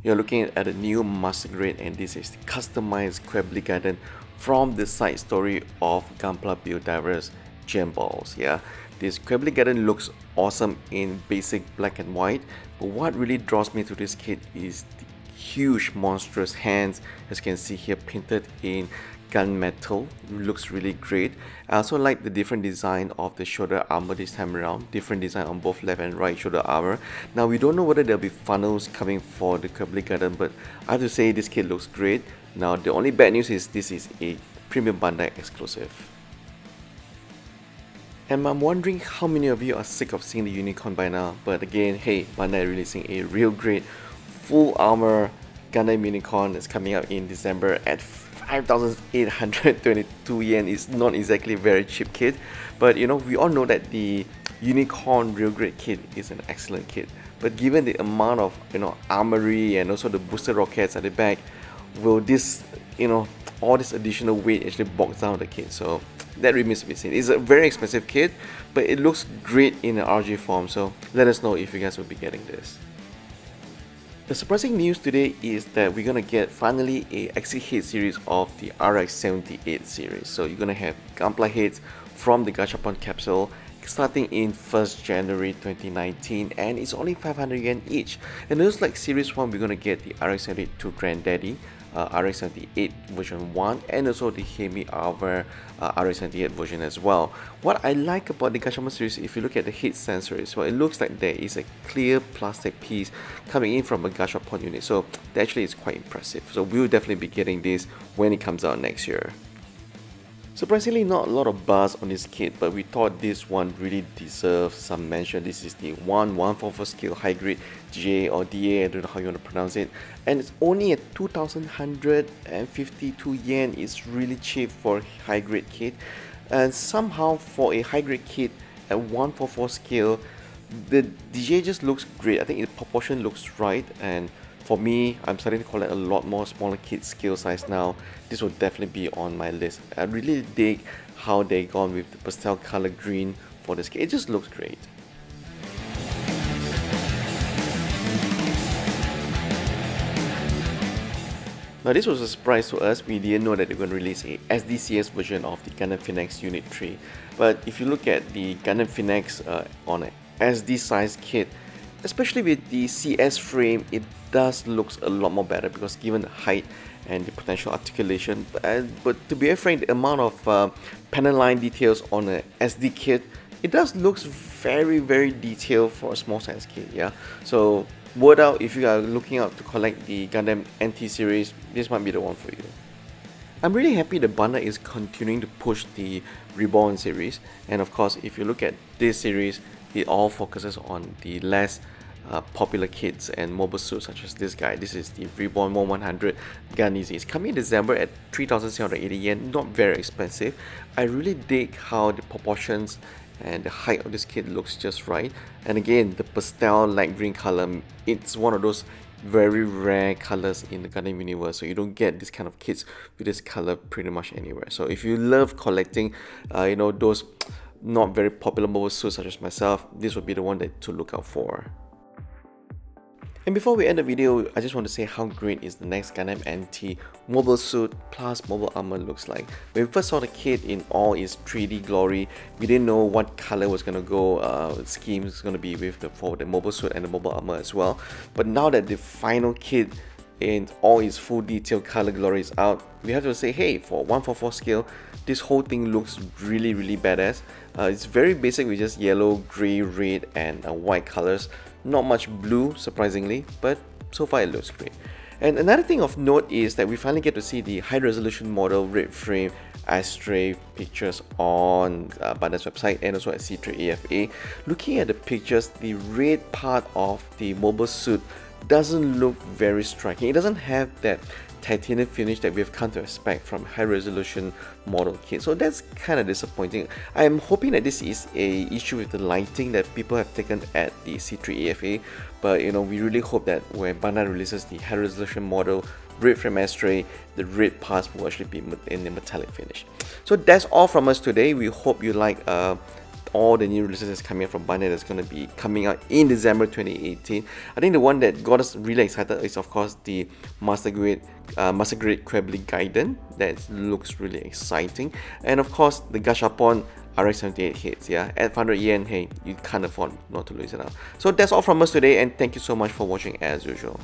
You're looking at a new master grade, and this is the customized Quebley Gaiden from the side story of Gunplas Build Diverse Gem Balls. Yeah, this Quebley Gaiden looks awesome in basic black and white, but what really draws me to this kit is the huge monstrous hands, as you can see here, painted in gunmetal. Looks really great. I also like the different design of the shoulder armor this time around, different design on both left and right shoulder armor. Now we don't know whether there'll be funnels coming for the Quebley Gaiden, but I have to say this kit looks great. Now the only bad news is this is a premium Bandai exclusive. And I'm wondering how many of you are sick of seeing the unicorn by now, but again, hey, Bandai releasing a real great full armor Gundam unicorn that's coming out in December at 5,822 yen. Is not exactly a very cheap kit, but you know, we all know that the unicorn real great kit is an excellent kit, but given the amount of, you know, armory and also the booster rockets at the back, will this, you know, all this additional weight actually bogs down the kit? So that remains to be seen. It's a very expensive kit, but it looks great in an RG form, so let us know if you guys will be getting this. The surprising news today is that we're gonna get finally a XC head series of the RX-78 series. So you're gonna have Gunplas heads from the Gachapon capsule starting in 1st January 2019, and it's only 500 yen each. And just like series 1, we're gonna get the RX-72 Granddaddy, RX-78 version 1, and also the Hemi Armour RX-78 version as well. What I like about the Gachapon series, if you look at the heat sensors, well, it looks like there is a clear plastic piece coming in from a Gachapon unit, so that actually is quite impressive. So we'll definitely be getting this when it comes out next year. Surprisingly, not a lot of buzz on this kit, but we thought this one really deserves some mention. This is the 144 scale high grade GA or DA, I don't know how you want to pronounce it, and it's only at 2,152 yen. It's really cheap for a high grade kit, and somehow for a high grade kit at 144 scale, the DA just looks great. I think the proportion looks right, and for me, I'm starting to collect a lot more smaller kit scale size now. This will definitely be on my list. I really dig how they gone with the pastel color green for this kit. It just looks great. Now this was a surprise to us. We didn't know that they were going to release a SDCS version of the Gundam Phenex Unit 3. But if you look at the Gundam Phenex on an SD size kit, especially with the CS frame, it does looks a lot more better because given the height and the potential articulation. But to be frank, the amount of panel line details on an SD kit, it does looks very detailed for a small size kit. Yeah, so word out, if you are looking out to collect the Gundam NT series, this might be the one for you. I'm really happy that Bandai is continuing to push the Reborn series, and of course, if you look at this series, it all focuses on the less popular kits and mobile suits such as this guy. This is the Reborn 1100 Gun-Easy. It's coming in December at 3,780 yen, not very expensive. I really dig how the proportions and the height of this kit looks just right. And again, the pastel light green color, it's one of those very rare colors in the Gundam universe, so you don't get this kind of kits with this color pretty much anywhere. So if you love collecting, you know, those not very popular mobile suits such as myself, this would be the one to look out for. And before we end the video, I just want to say how great is the next Gundam NT mobile suit plus mobile armor looks like. When we first saw the kit in all its 3D glory, we didn't know what color was going to go, scheme is going to be with for the mobile suit and the mobile armor as well. But now that the final kit in all its full detail color glory is out, we have to say, hey, for 144 scale, this whole thing looks really badass. It's very basic with just yellow, grey, red and white colors. Not much blue, surprisingly, but so far it looks great. And another thing of note is that we finally get to see the high resolution model red frame Astray pictures on Bandai's website and also at C3 AFA. Looking at the pictures, the red part of the mobile suit doesn't look very striking. It doesn't have that titanium finish that we've come to expect from high resolution model kit, so that's kind of disappointing. I'm hoping that this is a issue with the lighting that people have taken at the C3 AFA, but you know, we really hope that when Bandai releases the high resolution model red frame Astray, the red parts will actually be in the metallic finish. So that's all from us today. We hope you like all the new releases that's coming out from Bandai that's going to be coming out in December 2018. I think the one that got us really excited is of course the Master Grade Quebley Gaiden. That looks really exciting, and of course the Gashapon RX-78 hits. Yeah, at 500 yen, hey, you can't afford not to lose it out. So that's all from us today, and thank you so much for watching as usual.